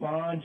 5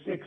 6,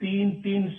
3-3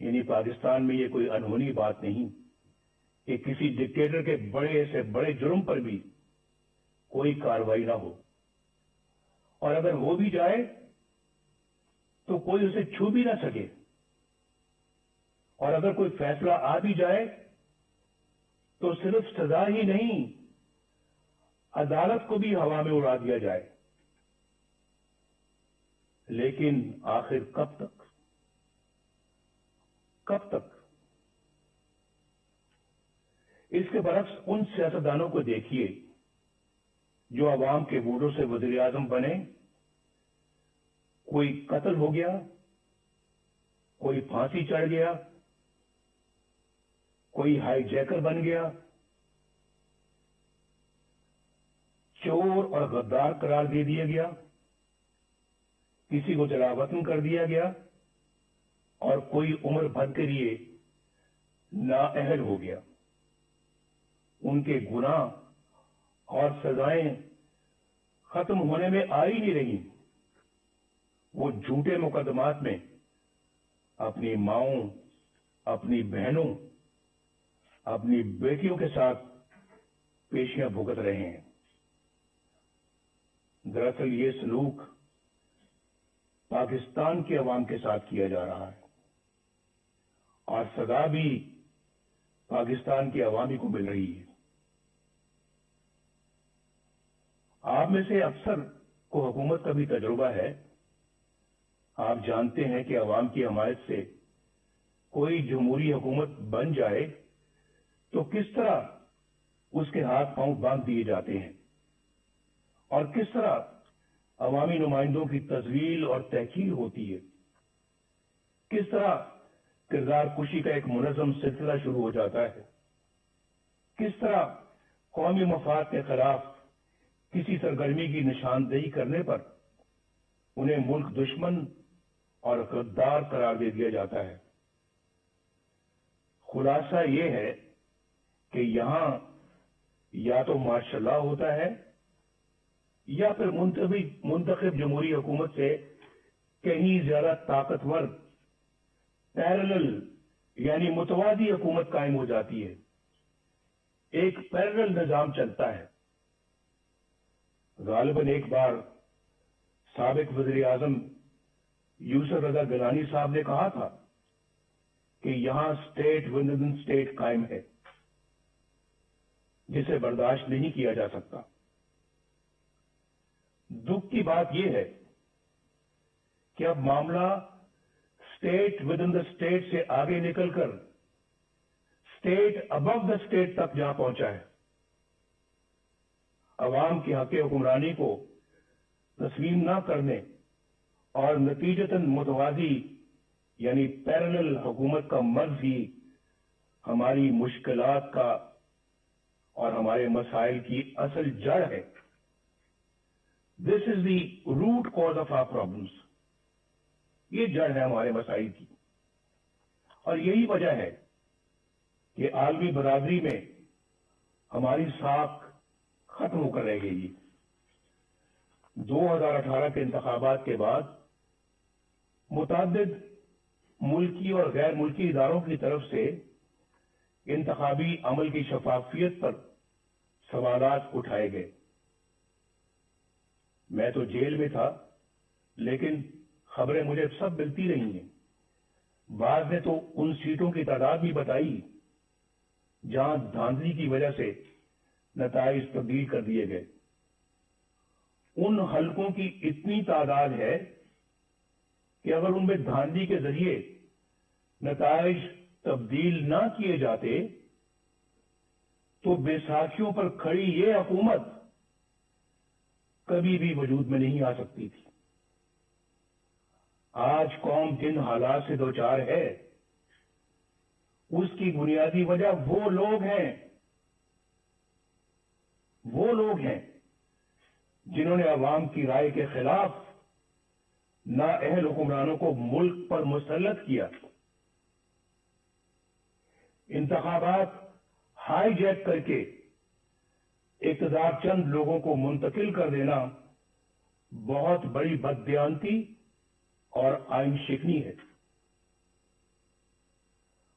یعنی پاکستان میں یہ کوئی انہونی بات نہیں کہ کسی ڈکٹیٹر کے بڑے سے بڑے جرم پر بھی کوئی کارروائی نہ ہو، اور اگر ہو بھی جائے تو کوئی اسے چھو بھی نہ سکے، اور اگر کوئی فیصلہ آ بھی جائے تو صرف سزا ہی نہیں، عدالت کو بھی ہوا میں اڑا دیا جائے۔ لیکن آخر کب تک؟ کب تک؟ اس کے برعکس ان سیاستدانوں کو دیکھیے جو عوام کے ووٹوں سے وزیر اعظم بنے، کوئی قتل ہو گیا، کوئی پھانسی چڑھ گیا، کوئی ہائی جیکر بن گیا، چور اور غدار قرار دے دیا گیا، کسی کو جلاوطن کر دیا گیا، اور کوئی عمر بھر کے لیے نااہل ہو گیا۔ ان کے گناہ اور سزائیں ختم ہونے میں آ ہی نہیں رہی، وہ جھوٹے مقدمات میں اپنی ماؤں، اپنی بہنوں، اپنی بیٹیوں کے ساتھ پیشیاں بھگت رہے ہیں۔ دراصل یہ سلوک پاکستان کے عوام کے ساتھ کیا جا رہا ہے، اور سزا بھی پاکستان کے عوامی کو مل رہی ہے۔ آپ میں سے اکثر کو حکومت کا بھی تجربہ ہے، آپ جانتے ہیں کہ عوام کی حمایت سے کوئی جمہوری حکومت بن جائے تو کس طرح اس کے ہاتھ پاؤں باندھ دیے جاتے ہیں، اور کس طرح عوامی نمائندوں کی تذلیل اور تحقیر ہوتی ہے، کس طرح کردار کشی کا ایک منظم سلسلہ شروع ہو جاتا ہے، کس طرح قومی مفاد کے خلاف کسی سرگرمی کی نشاندہی کرنے پر انہیں ملک دشمن اور غدار قرار دے دیا جاتا ہے۔ خلاصہ یہ ہے کہ یہاں یا تو مارشل لا ہوتا ہے یا پھر منتخب جمہوری حکومت سے کہیں زیادہ طاقتور پیرلل یعنی متوازی حکومت قائم ہو جاتی ہے، ایک پیرلل نظام چلتا ہے۔ غالباً ایک بار سابق وزیر اعظم یوسف رضا گیلانی صاحب نے کہا تھا کہ یہاں اسٹیٹ ود ان اسٹیٹ قائم ہے، جسے برداشت نہیں کیا جا سکتا۔ دکھ کی بات یہ ہے کہ اب معاملہ state with in the state سے آگے نکل کر اسٹیٹ ابو دا اسٹیٹ تک جا پہنچا ہے۔ عوام کے حق حکمرانی کو تسلیم نہ کرنے اور نتیجتاً متوازی یعنی پیرلل حکومت کا مرض ہی ہماری مشکلات کا اور ہمارے مسائل کی اصل جڑ ہے۔ This is the root cause of our problems, یہ جڑ ہے ہمارے مسائل کی، اور یہی وجہ ہے کہ عالمی برادری میں ہماری ساکھ ختم ہو کر رہ گئی۔ 2018 کے انتخابات کے بعد متعدد ملکی اور غیر ملکی اداروں کی طرف سے انتخابی عمل کی شفافیت پر سوالات اٹھائے گئے۔ میں تو جیل میں تھا، لیکن خبریں مجھے سب ملتی رہی ہیں۔ بعض نے تو ان سیٹوں کی تعداد بھی بتائی جہاں دھاندلی کی وجہ سے نتائج تبدیل کر دیے گئے۔ ان حلقوں کی اتنی تعداد ہے کہ اگر ان میں دھاندلی کے ذریعے نتائج تبدیل نہ کیے جاتے تو بیساکھیوں پر کھڑی یہ حکومت کبھی بھی وجود میں نہیں آ سکتی تھی۔ آج قوم جن حالات سے دوچار ہے اس کی بنیادی وجہ وہ لوگ ہیں جنہوں نے عوام کی رائے کے خلاف نااہل حکمرانوں کو ملک پر مسلط کیا۔ انتخابات ہائی جیک کر کے اقتدار چند لوگوں کو منتقل کر دینا بہت بڑی بددیانتی اور آئین شکنی ہے۔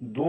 2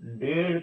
1.5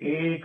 1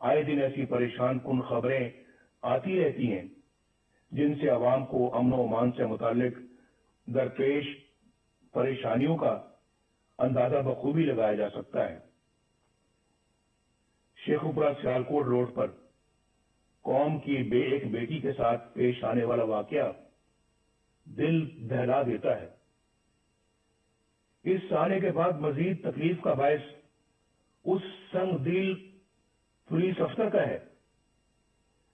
آئے دن ایسی پریشان کن خبریں آتی رہتی ہیں جن سے عوام کو امن و امان سے متعلق درپیش پریشانیوں کا اندازہ بخوبی لگایا جا سکتا ہے۔ شیخوپورہ سیالکوٹ روڈ پر قوم کی ایک بیٹی کے ساتھ پیش آنے والا واقعہ دل دہلا دیتا ہے۔ اس سالے کے بعد مزید تکلیف کا باعث اس سنگ دل پولیس افسر کا ہے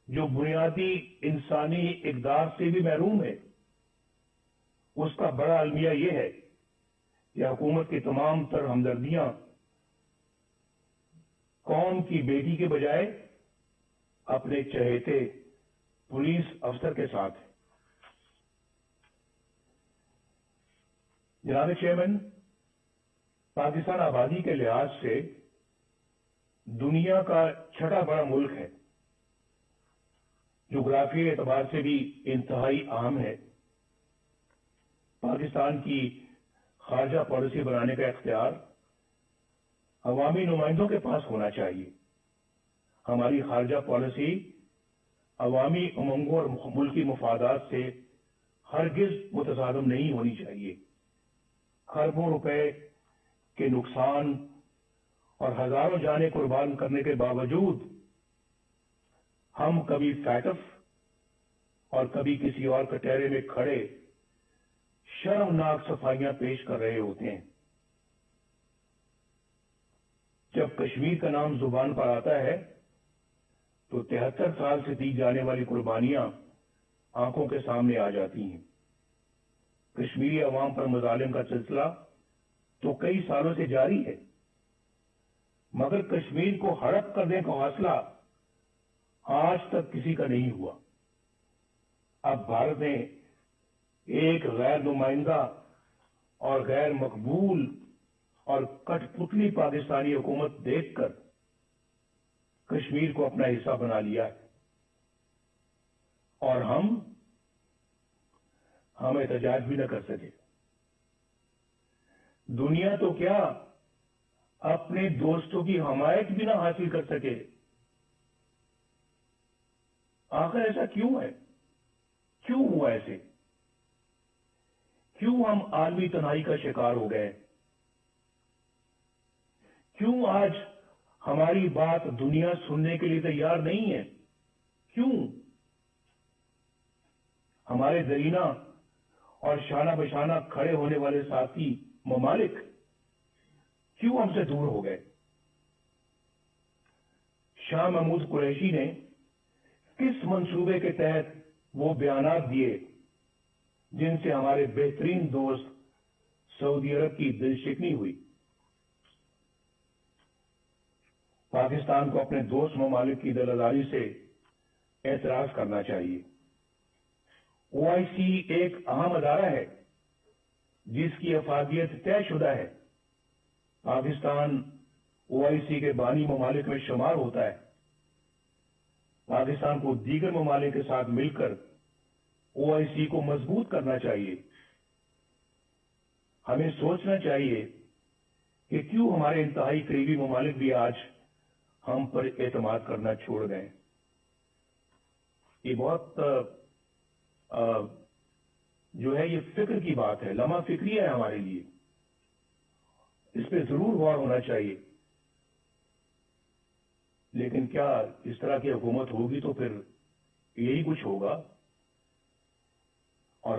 جو بنیادی انسانی اقدار سے بھی محروم ہے۔ اس کا بڑا المیہ یہ ہے کہ حکومت کی تمام تر ہمدردیاں قوم کی بیٹی کے بجائے اپنے چہیتے پولیس افسر کے ساتھ ہے۔ جناب چیئرمین، پاکستان آبادی کے لحاظ سے دنیا کا چھٹا بڑا ملک ہے، جغرافیائی اعتبار سے بھی انتہائی اہم ہے۔ پاکستان کی خارجہ پالیسی بنانے کا اختیار عوامی نمائندوں کے پاس ہونا چاہیے۔ ہماری خارجہ پالیسی عوامی امنگوں اور ملکی مفادات سے ہرگز متصادم نہیں ہونی چاہیے۔ خربوں روپے کے نقصان اور ہزاروں جانیں قربان کرنے کے باوجود ہم کبھی فیٹف اور کبھی کسی اور کٹہرے میں کھڑے شرمناک صفائیاں پیش کر رہے ہوتے ہیں۔ جب کشمیر کا نام زبان پر آتا ہے تو 73 سال سے دی جانے والی قربانیاں آنکھوں کے سامنے آ جاتی ہیں۔ کشمیری عوام پر مظالم کا سلسلہ تو کئی سالوں سے جاری ہے، مگر کشمیر کو ہڑپ کرنے کا حوصلہ آج تک کسی کا نہیں ہوا۔ اب بھارت نے ایک غیر نمائندہ اور غیر مقبول اور کٹ پتلی پاکستانی حکومت دیکھ کر کشمیر کو اپنا حصہ بنا لیا ہے، اور ہم احتجاج بھی نہ کر سکے۔ دنیا تو کیا اپنے دوستوں کی حمایت بھی نہ حاصل کر سکے۔ آخر ایسا کیوں ہے؟ کیوں ہوا ایسے؟ کیوں ہم عالمی تنہائی کا شکار ہو گئے؟ کیوں آج ہماری بات دنیا سننے کے لیے تیار نہیں ہے؟ کیوں ہمارے درینہ اور شانہ بشانہ کھڑے ہونے والے ساتھی ممالک کیوں ہم سے دور ہو گئے؟ شاہ محمود قریشی نے کس منصوبے کے تحت وہ بیانات دیے جن سے ہمارے بہترین دوست سعودی عرب کی دل شکنی ہوئی؟ پاکستان کو اپنے دوست ممالک کی دلداری سے اعتراض کرنا چاہیے۔ OIC ایک اہم ادارہ ہے جس کی افادیت طے شدہ ہے۔ پاکستان OIC کے بانی ممالک میں شمار ہوتا ہے۔ پاکستان کو دیگر ممالک کے ساتھ مل کر OIC کو مضبوط کرنا چاہیے۔ ہمیں سوچنا چاہیے کہ کیوں ہمارے انتہائی قریبی ممالک بھی آج ہم پر اعتماد کرنا چھوڑ گئے۔ یہ بہت جو ہے یہ فکر کی بات ہے، لمحہ فکری ہے ہمارے لیے۔ اس پہ ضرور غور ہونا چاہیے، لیکن کیا اس طرح کی حکومت ہوگی تو پھر یہی کچھ ہوگا، اور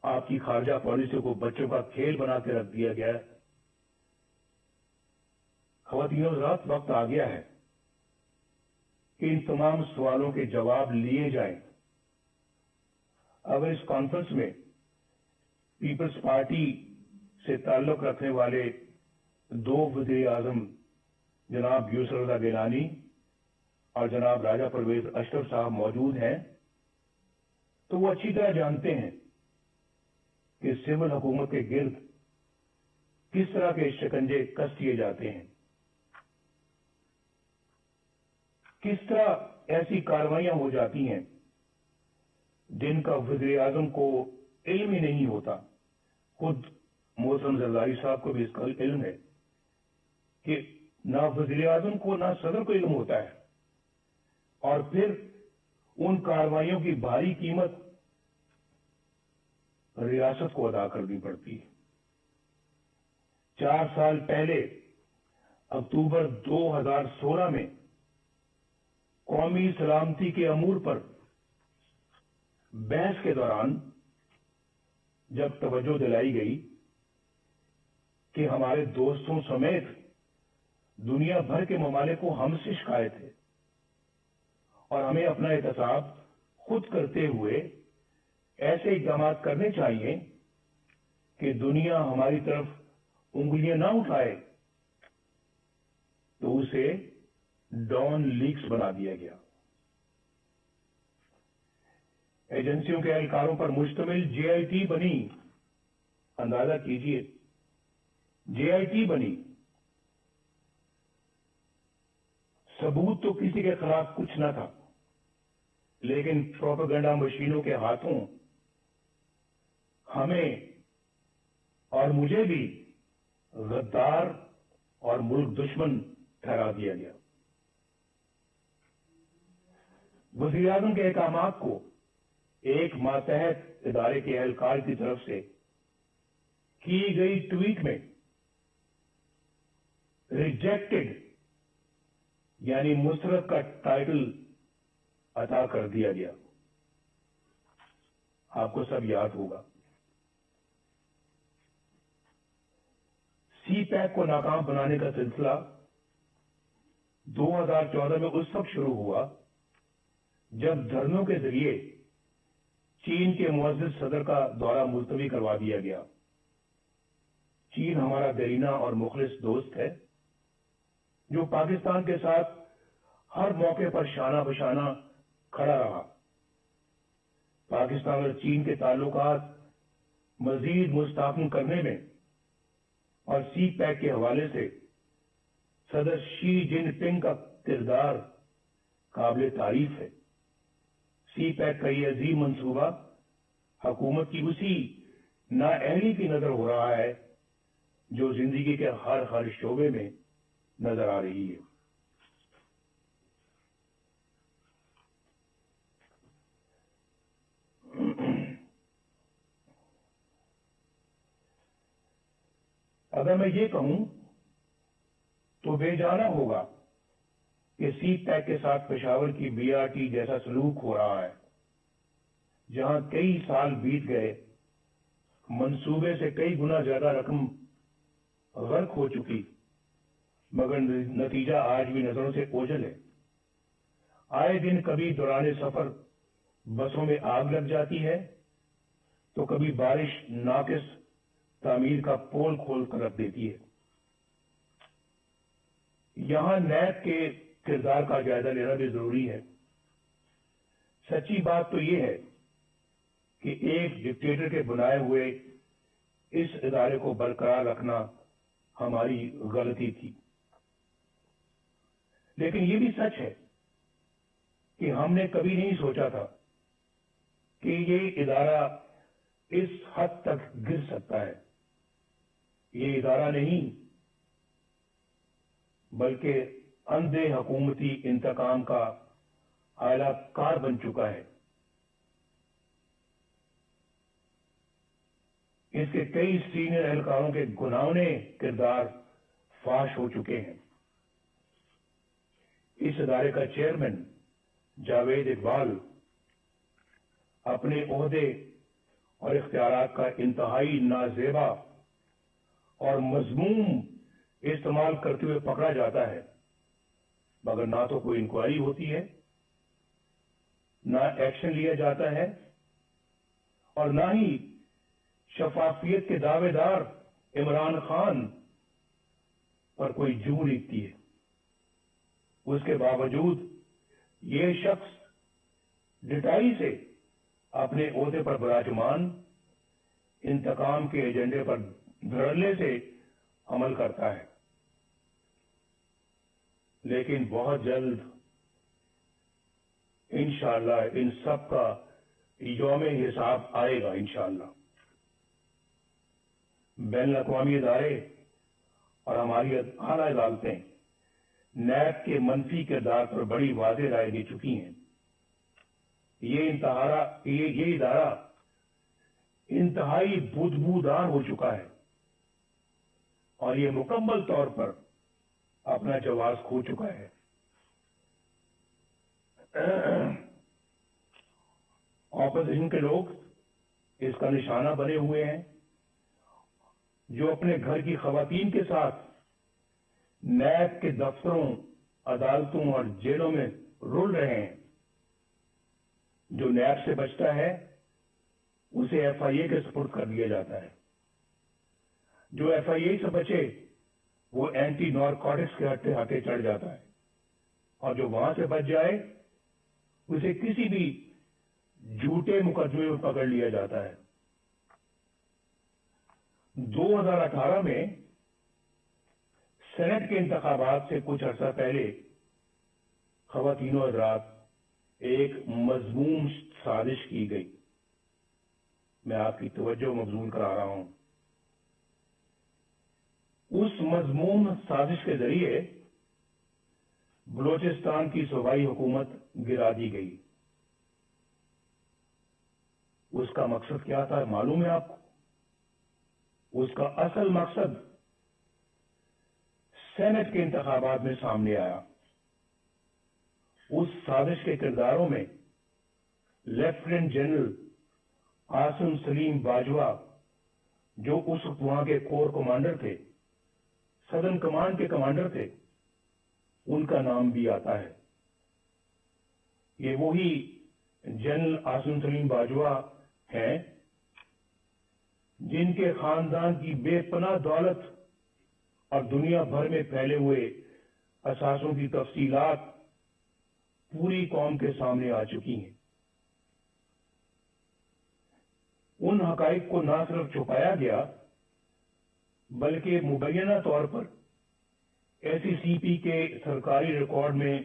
آپ کی خارجہ پالیسی کو بچوں کا کھیل بنا کے رکھ دیا گیا ہے۔ خواتین حضرات، وقت آ گیا ہے کہ ان تمام سوالوں کے جواب لیے جائیں۔ اگر اس کانفرنس میں پیپلز پارٹی سے تعلق رکھنے والے 2 وزیر اعظم جناب یوسف رضا گیلانی اور جناب راجہ پرویز اشرف صاحب موجود ہیں تو وہ اچھی طرح جانتے ہیں کہ سول حکومت کے گرد کس طرح کے شکنجے کس کیے جاتے ہیں، کس طرح ایسی کاروائیاں ہو جاتی ہیں جن کا وزیر اعظم کو علم ہی نہیں ہوتا۔ خود محترم زرداری صاحب کو بھی اس کا علم ہے کہ نہ وزیر اعظم کو نہ صدر کو علم ہوتا ہے اور پھر ان کارروائیوں کی بھاری قیمت ریاست کو ادا کرنی پڑتی ہے۔ 4 سال پہلے اکتوبر 2016 میں قومی سلامتی کے امور پر بحث کے دوران جب توجہ دلائی گئی کہ ہمارے دوستوں سمیت دنیا بھر کے ممالک کو ہم سے شکایت ہے اور ہمیں اپنا احتساب خود کرتے ہوئے ایسے اقدامات کرنے چاہیے کہ دنیا ہماری طرف انگلیاں نہ اٹھائے، تو اسے ڈان لیکس بنا دیا گیا۔ ایجنسیوں کے اہلکاروں پر مشتمل جے آئی ٹی بنی، اندازہ کیجئے، جے آئی ٹی بنی۔ ثبوت تو کسی کے خلاف کچھ نہ تھا، لیکن پروپیگنڈا مشینوں کے ہاتھوں ہمیں اور مجھے بھی غدار اور ملک دشمن ٹھہرا دیا گیا۔ وزیر اعظم کے احکامات کو ایک ماتحت ادارے کے اہلکار کی طرف سے کی گئی ٹویٹ میں ریجیکٹڈ یعنی مسترد کا ٹائٹل عطا کر دیا گیا۔ آپ کو سب یاد ہوگا، سی پیک کو ناکام بنانے کا سلسلہ 2014 میں اس وقت شروع ہوا جب دھرنوں کے ذریعے چین کے معزز صدر کا دورہ ملتوی کروا دیا گیا۔ چین ہمارا دیرینہ اور مخلص دوست ہے جو پاکستان کے ساتھ ہر موقع پر شانہ بشانہ کھڑا رہا۔ پاکستان اور چین کے تعلقات مزید مستحکم کرنے میں اور سی پیک کے حوالے سے صدر شی جن پنگ کا کردار قابل تعریف ہے۔ سی پیک کا یہ عظیم منصوبہ حکومت کی اسی نااہلی کی نظر ہو رہا ہے جو زندگی کے ہر شعبے میں نظر آ رہی ہے۔ اگر میں یہ کہوں تو بے جانا ہوگا کہ سی پیک کے ساتھ پشاور کی بی آر ٹی جیسا سلوک ہو رہا ہے، جہاں کئی سال بیت گئے، منصوبے سے کئی گنا زیادہ رقم غرق ہو چکی، مگر نتیجہ آج بھی نظروں سے اوجھل ہے۔ آئے دن کبھی دوران سفر بسوں میں آگ لگ جاتی ہے تو کبھی بارش ناقص تعمیر کا پول کھول کر رکھ دیتی ہے۔ یہاں نیب کے کردار کا جائزہ لینا بھی ضروری ہے۔ سچی بات تو یہ ہے کہ ایک ڈکٹیٹر کے بنائے ہوئے اس ادارے کو برقرار رکھنا ہماری غلطی تھی، لیکن یہ بھی سچ ہے کہ ہم نے کبھی نہیں سوچا تھا کہ یہ ادارہ اس حد تک گر سکتا ہے۔ یہ ادارہ نہیں بلکہ اندھے حکومتی انتقام کا اعلی کار بن چکا ہے۔ اس کے کئی سینئر اہلکاروں کے گھناؤنے کردار فاش ہو چکے ہیں۔ اس ادارے کا چیئرمین جاوید اقبال اپنے عہدے اور اختیارات کا انتہائی نازیبا اور مذموم استعمال کرتے ہوئے پکڑا جاتا ہے، مگر نہ تو کوئی انکوائری ہوتی ہے، نہ ایکشن لیا جاتا ہے، اور نہ ہی شفافیت کے دعوے دار عمران خان پر کوئی جو لکھتی ہے۔ اس کے باوجود یہ شخص ڈٹائی سے اپنے عہدے پر براجمان انتقام کے ایجنڈے پر دھڑلے سے عمل کرتا ہے، لیکن بہت جلد انشاءاللہ ان سب کا یوم حساب آئے گا انشاءاللہ۔ بین الاقوامی ادارے اور ہماری اعلیٰ عدالتیں نیب کے منفی کردار پر بڑی واضح رائے دے چکی ہیں. یہ ادارہ انتہائی بدبودار ہو چکا ہے اور یہ مکمل طور پر اپنا جواز کھو چکا ہے. اپوزیشن کے لوگ اس کا نشانہ بنے ہوئے ہیں جو اپنے گھر کی خواتین کے ساتھ نیب کے دفتروں، عدالتوں اور جیلوں میں رول رہے ہیں. جو نیب سے بچتا ہے اسے ایف آئی اے کے سپرد کر دیا جاتا ہے. جو ایف آئی اے سے بچے وہ اینٹی نارکوٹکس کے ہٹے چڑھ جاتا ہے اور جو وہاں سے بچ جائے اسے کسی بھی جھوٹے مقدمے میں پکڑ لیا جاتا ہے. 2018 میں سینٹ کے انتخابات سے کچھ عرصہ پہلے خواتین و حضرات ایک مذموم سازش کی گئی. میں آپ کی توجہ مبذول کرا رہا ہوں. اس مذموم سازش کے ذریعے بلوچستان کی صوبائی حکومت گرا دی گئی. اس کا مقصد کیا تھا معلوم ہے آپ کو؟ اس کا اصل مقصد سینٹ کے انتخابات میں سامنے آیا. اس سازش کے کرداروں میں لیفٹیننٹ جنرل عاصم سلیم باجوہ جو اس وقت وہاں کے کور کمانڈر تھے، سدرن کمانڈ کے کمانڈر تھے، ان کا نام بھی آتا ہے. یہ وہی جنرل عاصم سلیم باجوہ ہیں جن کے خاندان کی بے پناہ دولت اور دنیا بھر میں پھیلے ہوئے اثاثوں کی تفصیلات پوری قوم کے سامنے آ چکی ہیں. ان حقائق کو نہ صرف چھپایا گیا بلکہ مبینہ طور پر ایس ای سی پی کے سرکاری ریکارڈ میں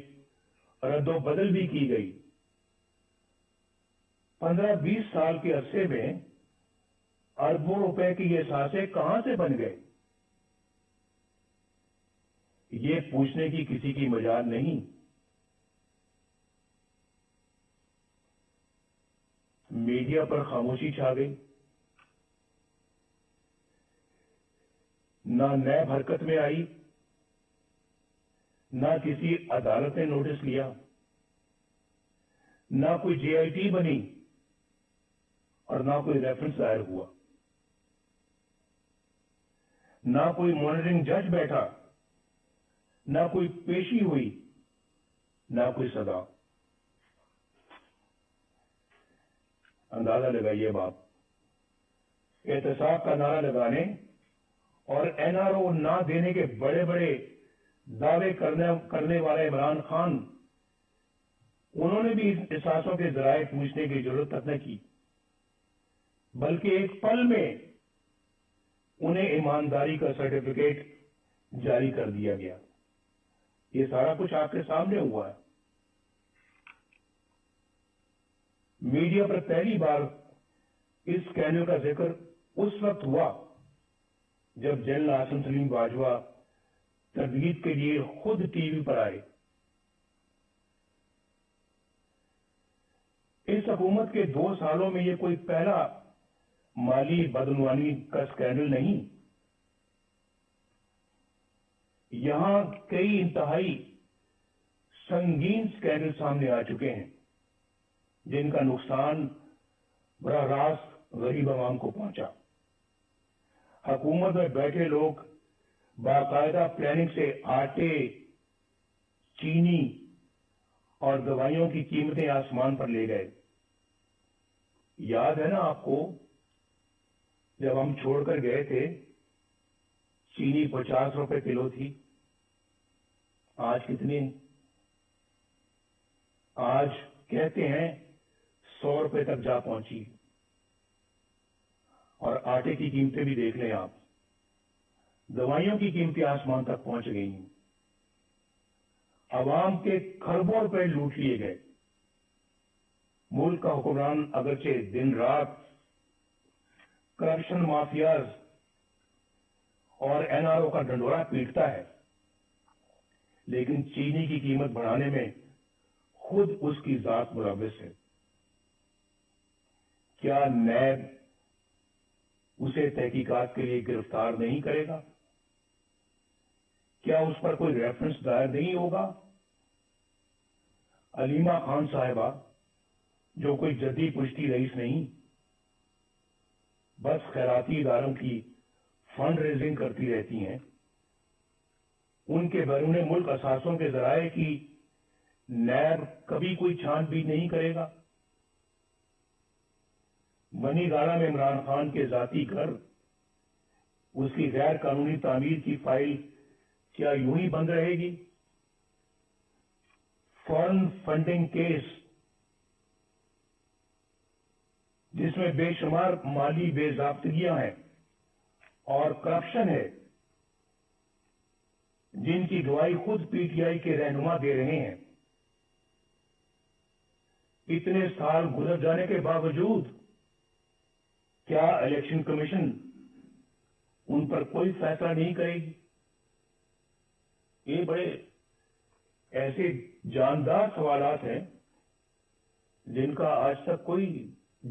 رد و بدل بھی کی گئی. 15-20 سال کے عرصے میں اربوں روپے کی یہ اثاثے کہاں سے بن گئے؟ یہ پوچھنے کی کسی کی مجال نہیں. میڈیا پر خاموشی چھا گئی. نہ نیب حرکت میں آئی، نہ کسی عدالت نے نوٹس لیا، نہ کوئی جے آئی ٹی بنی اور نہ کوئی ریفرنس دائر ہوا، نہ کوئی مانیٹرنگ جج بیٹھا، نہ کوئی پیشی ہوئی، نہ کوئی سزا. اندازہ لگائیے باپ، احتساب کا نعرہ لگانے اور این آر او نہ دینے کے بڑے بڑے دعوے کرنے والا عمران خان، انہوں نے بھی احساسوں کے ذرائع پوچھنے کی ضرورت تک نہ کی بلکہ ایک پل میں انہیں ایمانداری کا سرٹیفکیٹ جاری کر دیا گیا. یہ سارا کچھ آپ کے سامنے ہوا ہے. میڈیا پر پہلی بار اس اسکینڈل کا ذکر اس وقت ہوا جب جنرل عاصم سلیم باجوہ تردید کے لیے خود ٹی وی پر آئے. اس حکومت کے 2 سالوں میں یہ کوئی پہلا مالی بدعنوانی کا اسکینڈل نہیں. یہاں کئی انتہائی سنگین اسکینڈل سامنے آ چکے ہیں جن کا نقصان براہ راست غریب عوام کو پہنچا. حکومت میں بیٹھے لوگ باقاعدہ پلاننگ سے آٹے، چینی اور دوائیوں کی قیمتیں آسمان پر لے گئے. یاد ہے نا آپ کو جب ہم چھوڑ کر گئے تھے چینی 50 روپے کلو تھی، آج کتنی؟ آج کہتے ہیں 100 روپے تک جا پہنچی. اور آٹے کی قیمتیں بھی دیکھ لیں آپ، دوائیوں کی قیمتیں آسمان تک پہنچ گئی ہیں. عوام کے کھربوں روپے لوٹ لیے گئے. ملک کا حکمران اگرچہ دن رات کرپشن مافیاز اور این آر او کا ڈنڈورا پیٹتا ہے لیکن چینی کی قیمت بڑھانے میں خود اس کی ذات ملوث ہے. کیا نیب اسے تحقیقات کے لیے گرفتار نہیں کرے گا؟ کیا اس پر کوئی ریفرنس دائر نہیں ہوگا؟ علیمہ خان صاحبہ جو کوئی جدی پشتی رئیس نہیں، بس خیراتی اداروں کی فنڈ ریزنگ کرتی رہتی ہیں، ان کے بیرون ملک اثاثوں کے ذرائع کی نیب کبھی کوئی چھان بین نہیں کرے گا؟ منی گاڑا میں عمران خان کے ذاتی گھر، اس کی غیر قانونی تعمیر کی فائل کیا یوں ہی بند رہے گی؟ فارن فنڈنگ کیس جس میں بے شمار مالی بے ضابطگیاں ہیں اور کرپشن ہے، جن کی گواہی خود پی ٹی آئی کے رہنما دے رہے ہیں، اتنے سال گزر جانے کے باوجود کیا الیکشن کمیشن ان پر کوئی فیصلہ نہیں کرے گی؟ یہ بڑے ایسے جاندار سوالات ہیں جن کا آج تک کوئی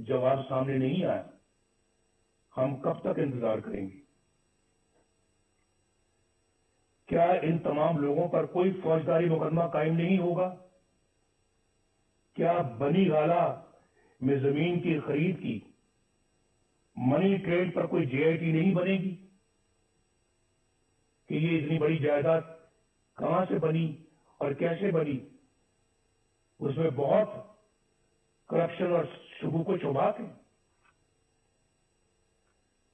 جواب سامنے نہیں آیا. ہم کب تک انتظار کریں گے؟ کیا ان تمام لوگوں پر کوئی فوجداری مقدمہ قائم نہیں ہوگا؟ کیا بنی گالا میں زمین کی خرید کی منی ٹریل پر کوئی جے آئی ٹی نہیں بنے گی کہ یہ اتنی بڑی جائیداد کہاں سے بنی اور کیسے بنی؟ اس میں بہت کرپشن اور شبہوں کو شبہات ہیں.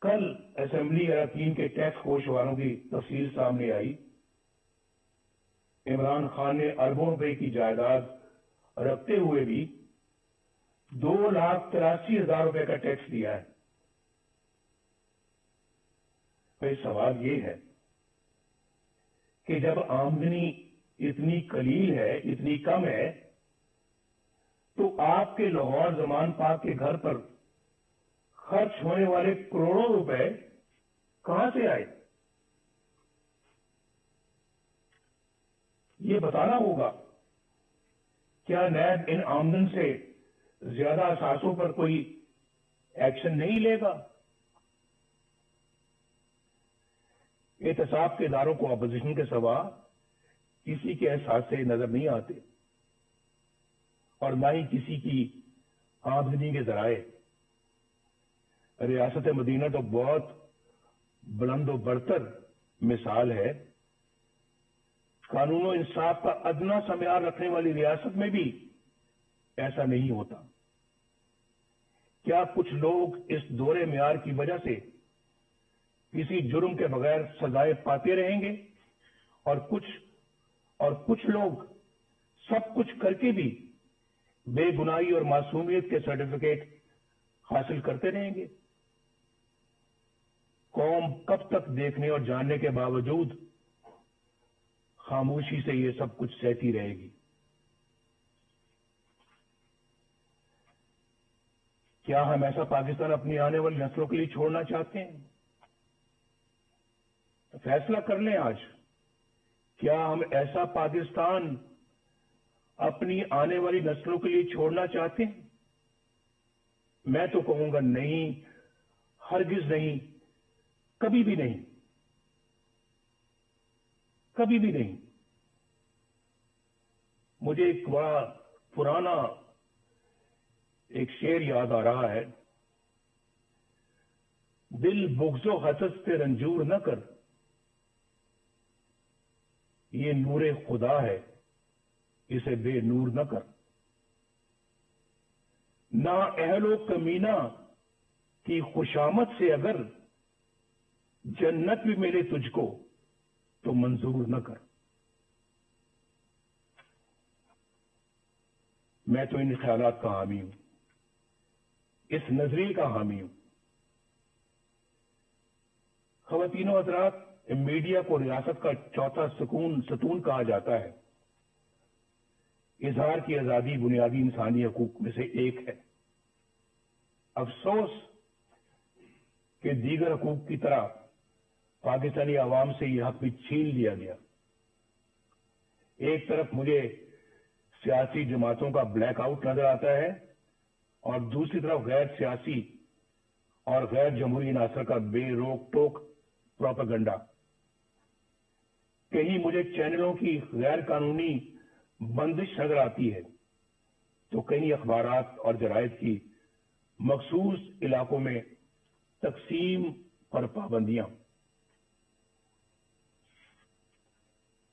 کل اسمبلی اراکین کے ٹیکس گوشواروں کی تفصیل سامنے آئی. عمران خان نے اربوں روپے کی جائیداد رکھتے ہوئے بھی 2,83,000 روپے کا ٹیکس دیا ہے. پھر سوال یہ ہے کہ جب آمدنی اتنی قلیل ہے، اتنی کم ہے، تو آپ کے لاہور زمان پاک کے گھر پر خرچ ہونے والے کروڑوں روپے کہاں سے آئے؟ یہ بتانا ہوگا. کیا نیب ان آمدن سے زیادہ اثاثوں پر کوئی ایکشن نہیں لے گا؟ احتساب کے اداروں کو اپوزیشن کے سوا کسی کے احساس سے نظر نہیں آتے اور نہ ہی کسی کی آمدنی کے ذرائع. ریاست مدینہ تو بہت بلند و برتر مثال ہے. قانون و انصاف کا ادنا سا معیار رکھنے والی ریاست میں بھی ایسا نہیں ہوتا. کیا کچھ لوگ اس دورے معیار کی وجہ سے کسی جرم کے بغیر سزائیں پاتے رہیں گے اور کچھ لوگ سب کچھ کر کے بھی بے گناہی اور معصومیت کے سرٹیفکیٹ حاصل کرتے رہیں گے؟ قوم کب تک دیکھنے اور جاننے کے باوجود خاموشی سے یہ سب کچھ سہتی رہے گی؟ کیا ہم ایسا پاکستان اپنی آنے والی نسلوں کے لیے چھوڑنا چاہتے ہیں؟ فیصلہ کر لیں آج. کیا ہم ایسا پاکستان اپنی آنے والی نسلوں کے لیے چھوڑنا چاہتے ہیں؟ میں تو کہوں گا نہیں، ہرگز نہیں، کبھی بھی نہیں، کبھی بھی نہیں. مجھے ایک بڑا پرانا ایک شعر یاد آ رہا ہے. دل بغض و حسد سے رنجور نہ کر، یہ نور خدا ہے، اسے بے نور نہ کر. نا اہل و کمینہ کی خوشامد سے اگر جنت بھی ملے تجھ کو تو منظور نہ کر. میں تو ان خیالات کا حامی ہوں، اس نظریے کا حامی ہوں. خواتین و حضرات، میڈیا کو ریاست کا چوتھا ستون کہا جاتا ہے. اظہار کی آزادی بنیادی انسانی حقوق میں سے ایک ہے. افسوس کہ دیگر حقوق کی طرح پاکستانی عوام سے یہ حق بھی چھین لیا گیا. ایک طرف مجھے سیاسی جماعتوں کا بلیک آؤٹ نظر آتا ہے اور دوسری طرف غیر سیاسی اور غیر جمہوری عناصر کا بے روک ٹوک پروپیگنڈا. کہیں مجھے چینلوں کی غیر قانونی بندش نظر آتی ہے تو کہیں اخبارات اور جرائد کی مخصوص علاقوں میں تقسیم پر پابندیاں.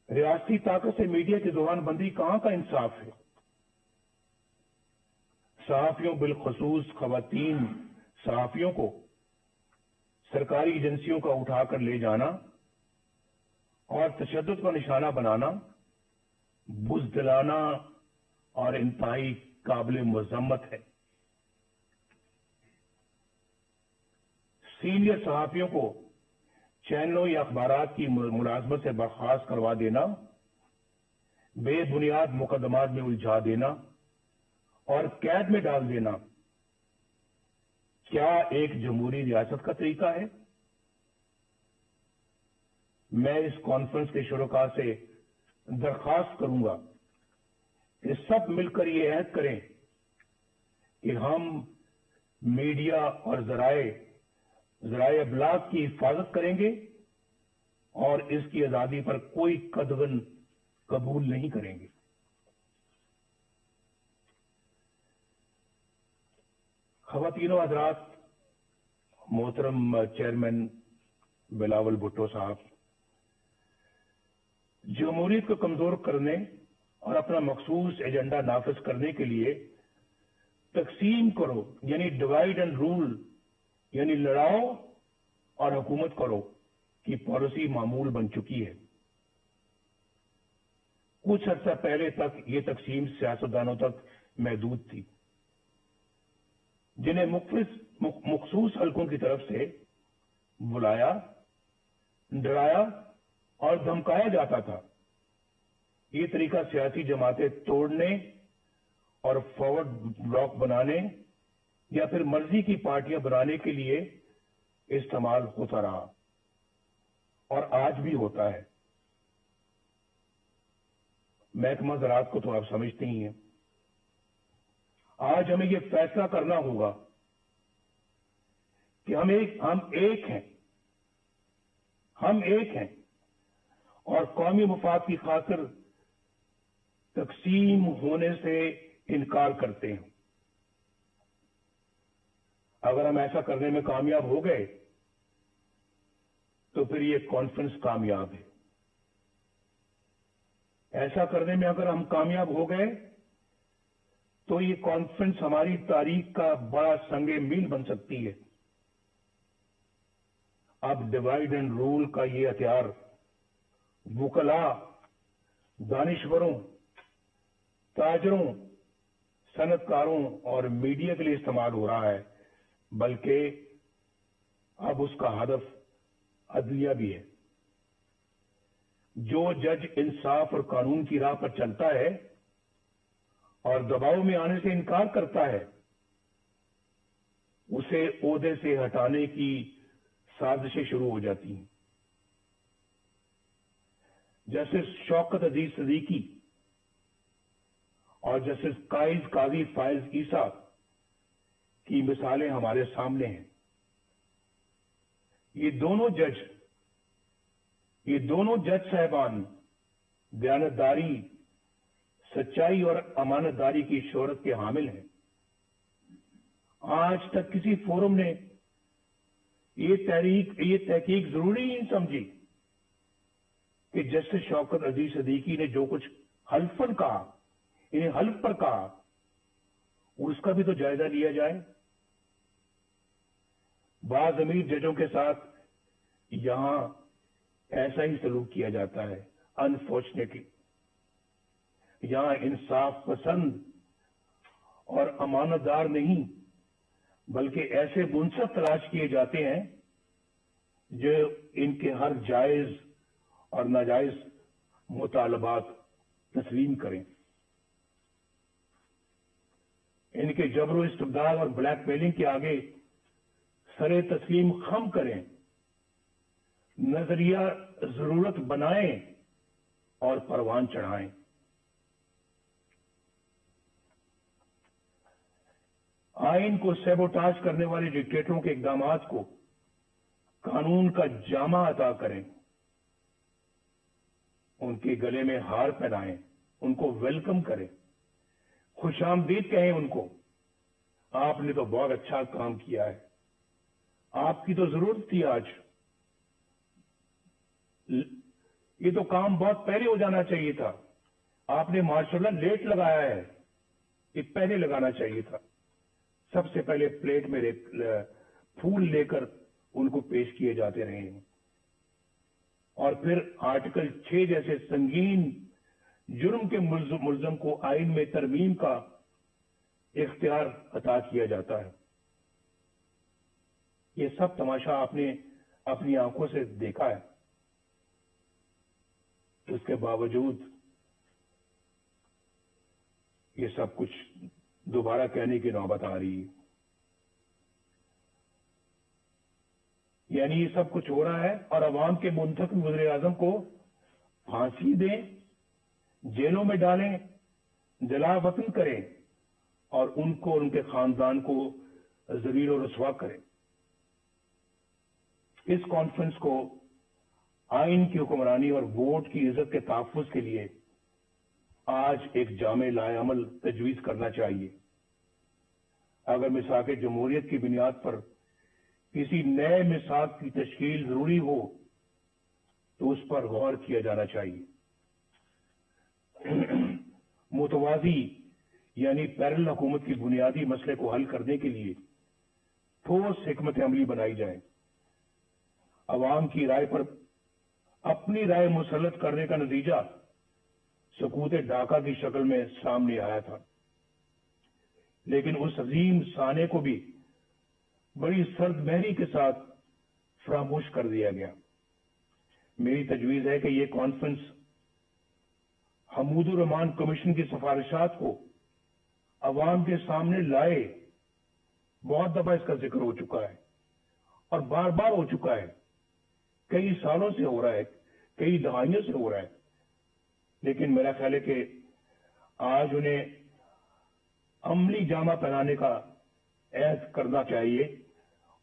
ریاستی طاقت سے میڈیا کی زبان بندی کہاں کا انصاف ہے؟ صحافیوں بالخصوص خواتین صحافیوں کو سرکاری ایجنسیوں کا اٹھا کر لے جانا اور تشدد کا نشانہ بنانا بزدلانہ اور انتہائی قابل مذمت ہے. سینئر صحافیوں کو چینلوں یا اخبارات کی ملازمت سے برخاست کروا دینا، بے بنیاد مقدمات میں الجھا دینا اور قید میں ڈال دینا کیا ایک جمہوری ریاست کا طریقہ ہے؟ میں اس کانفرنس کے شرکاء سے درخواست کروں گا کہ سب مل کر یہ عہد کریں کہ ہم میڈیا اور ذرائع ابلاغ کی حفاظت کریں گے اور اس کی آزادی پر کوئی قدغن قبول نہیں کریں گے. خواتین و حضرات، محترم چیئرمین بلاول بھٹو صاحب، جمہوریت کو کمزور کرنے اور اپنا مخصوص ایجنڈا نافذ کرنے کے لیے تقسیم کرو یعنی ڈیوائیڈ اینڈ رول یعنی لڑاؤ اور حکومت کرو کی پالیسی معمول بن چکی ہے. کچھ عرصہ پہلے تک یہ تقسیم سیاستدانوں تک محدود تھی جنہیں مخصوص حلقوں کی طرف سے بلایا، ڈرایا اور دھمکایا جاتا تھا. یہ طریقہ سیاسی جماعتیں توڑنے اور فارورڈ بلاک بنانے یا پھر مرضی کی پارٹیاں بنانے کے لیے استعمال ہوتا رہا اور آج بھی ہوتا ہے. محکمہ زراعت کو تو آپ سمجھتے ہی ہیں. آج ہمیں یہ فیصلہ کرنا ہوگا کہ ہم ایک ہیں اور قومی مفاد کی خاطر تقسیم ہونے سے انکار کرتے ہیں. اگر ہم ایسا کرنے میں کامیاب ہو گئے تو پھر یہ کانفرنس کامیاب ہے. ایسا کرنے میں اگر ہم کامیاب ہو گئے تو یہ کانفرنس ہماری تاریخ کا بڑا سنگ میل بن سکتی ہے. اب ڈیوائیڈ اینڈ رول کا یہ ہتھیار وکلاء، دانشوروں، تاجروں، صنعت کاروں اور میڈیا کے لیے استعمال ہو رہا ہے، بلکہ اب اس کا ہدف عدلیہ بھی ہے. جو جج انصاف اور قانون کی راہ پر چلتا ہے اور دباؤ میں آنے سے انکار کرتا ہے، اسے عہدے سے ہٹانے کی سازشیں شروع ہو جاتی ہیں. جسٹس شوکت عزیز صدیقی اور جسٹس قاضی فائز عیسیٰ کی مثالیں ہمارے سامنے ہیں. یہ دونوں جج صاحبان دیانتداری، سچائی اور امانت داری کی شہرت کے حامل ہیں. آج تک کسی فورم نے یہ تحقیق ضروری نہیں سمجھی کہ جسٹس شوکت عزیز صدیقی نے جو کچھ حلفاً کہا، انہیں حلف پر کہا، اس کا بھی تو جائزہ لیا جائے. بعض امیر ججوں کے ساتھ یہاں ایسا ہی سلوک کیا جاتا ہے. انفارچونیٹلی یہاں انصاف پسند اور امانت دار نہیں بلکہ ایسے منصف تلاش کیے جاتے ہیں جو ان کے ہر جائز اور ناجائز مطالبات تسلیم کریں. ان کے جبر و استبداد اور بلیک میلنگ کے آگے سر تسلیم خم کریں، نظریہ ضرورت بنائیں اور پروان چڑھائیں۔ آئین کو سیبوٹاج کرنے والے ڈکٹیٹروں کے اقدامات کو قانون کا جامہ عطا کریں، ان کے گلے میں ہار پہنائیں، ان کو ویلکم کریں، خوش آمدید کہیں ان کو، آپ نے تو بہت اچھا کام کیا ہے، آپ کی تو ضرورت تھی آج، یہ تو کام بہت پہلے ہو جانا چاہیے تھا، آپ نے ماشاءاللہ لیٹ لگایا ہے، یہ پہلے لگانا چاہیے تھا۔ سب سے پہلے پلیٹ میں پھول لے کر ان کو پیش کیے جاتے رہے ہیں، اور پھر آرٹیکل 6 جیسے سنگین جرم کے ملزم کو آئین میں ترمیم کا اختیار عطا کیا جاتا ہے۔ یہ سب تماشا آپ نے اپنی آنکھوں سے دیکھا ہے، اس کے باوجود یہ سب کچھ دوبارہ کہنے کی نوبت آ رہی ہے۔ یعنی یہ سب کچھ ہو رہا ہے اور عوام کے منتخب وزیر اعظم کو پھانسی دیں، جیلوں میں ڈالیں، جلا وطن کریں اور ان کو اور ان کے خاندان کو ذلیل و رسوا کریں۔ اس کانفرنس کو آئین کی حکمرانی اور ووٹ کی عزت کے تحفظ کے لیے آج ایک جامع لائحہ عمل تجویز کرنا چاہیے۔ اگر میثاق جمہوریت کی بنیاد پر کسی نئے میثاق کی تشکیل ضروری ہو تو اس پر غور کیا جانا چاہیے۔ متوازی یعنی پیرل حکومت کی بنیادی مسئلے کو حل کرنے کے لیے ٹھوس حکمت عملی بنائی جائے۔ عوام کی رائے پر اپنی رائے مسلط کرنے کا نتیجہ سکوت ڈھاکہ کی شکل میں سامنے آیا تھا، لیکن اس عظیم سانے کو بھی بڑی سرد مہری کے ساتھ فراموش کر دیا گیا۔ میری تجویز ہے کہ یہ کانفرنس حمود الرحمان کمیشن کی سفارشات کو عوام کے سامنے لائے۔ بہت دفعہ اس کا ذکر ہو چکا ہے اور بار بار ہو چکا ہے، کئی سالوں سے ہو رہا ہے، کئی دہائیوں سے ہو رہا ہے، لیکن میرا خیال ہے کہ آج انہیں عملی جامہ پہنانے کا عہد کرنا چاہیے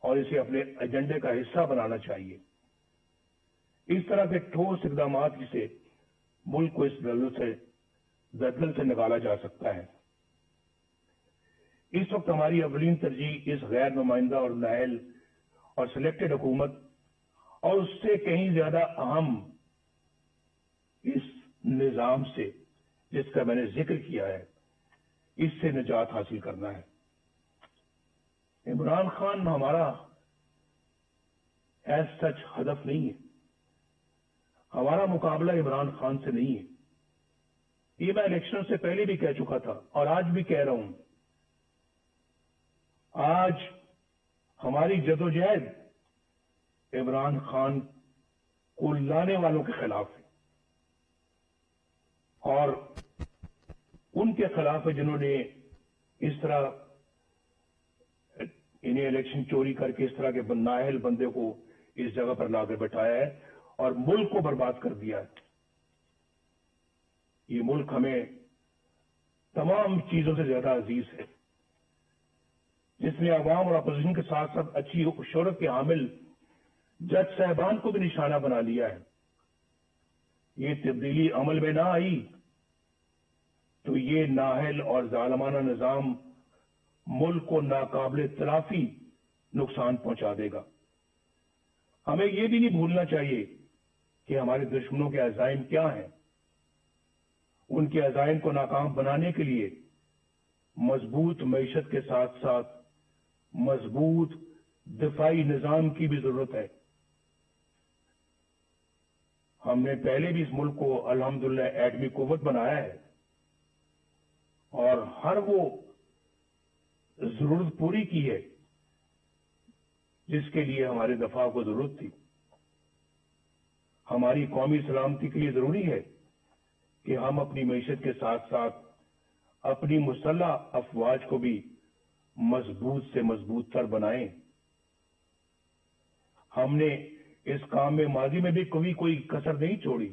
اور اسے اپنے ایجنڈے کا حصہ بنانا چاہیے۔ اس طرح کے ٹھوس اقدامات سے ملک کو اس دلدل سے نکالا جا سکتا ہے۔ اس وقت ہماری اولین ترجیح اس غیر نمائندہ اور نااہل اور سلیکٹڈ حکومت اور اس سے کہیں زیادہ اہم اس نظام سے جس کا میں نے ذکر کیا ہے، اس سے نجات حاصل کرنا ہے۔ عمران خان ہمارا ایز سچ ہدف نہیں ہے، ہمارا مقابلہ عمران خان سے نہیں ہے۔ یہ میں الیکشن سے پہلے بھی کہہ چکا تھا اور آج بھی کہہ رہا ہوں۔ آج ہماری جدوجہد عمران خان کو لانے والوں کے خلاف ہے اور ان کے خلاف ہے جنہوں نے اس طرح انہیں الیکشن چوری کر کے اس طرح کے نااہل بندے کو اس جگہ پر لا کر بٹھایا ہے اور ملک کو برباد کر دیا ہے۔ یہ ملک ہمیں تمام چیزوں سے زیادہ عزیز ہے، جس نے عوام اور اپوزیشن کے ساتھ ساتھ اچھی شہرت کے حامل جج صاحبان کو بھی نشانہ بنا لیا ہے۔ یہ تبدیلی عمل میں نہ آئی تو یہ نااہل اور ظالمانہ نظام ملک کو ناقابل تلافی نقصان پہنچا دے گا۔ ہمیں یہ بھی نہیں بھولنا چاہیے کہ ہمارے دشمنوں کے عزائم کیا ہیں۔ ان کے عزائم کو ناکام بنانے کے لیے مضبوط معیشت کے ساتھ ساتھ مضبوط دفاعی نظام کی بھی ضرورت ہے۔ ہم نے پہلے بھی اس ملک کو الحمدللہ ایٹمی قوت بنایا ہے اور ہر وہ ضرورت پوری کی ہے جس کے لیے ہمارے دفاع کو ضرورت تھی۔ ہماری قومی سلامتی کے لیے ضروری ہے کہ ہم اپنی معیشت کے ساتھ ساتھ اپنی مسلح افواج کو بھی مضبوط سے مضبوط تر بنائیں۔ ہم نے اس کام میں ماضی میں بھی کوئی کسر نہیں چھوڑی۔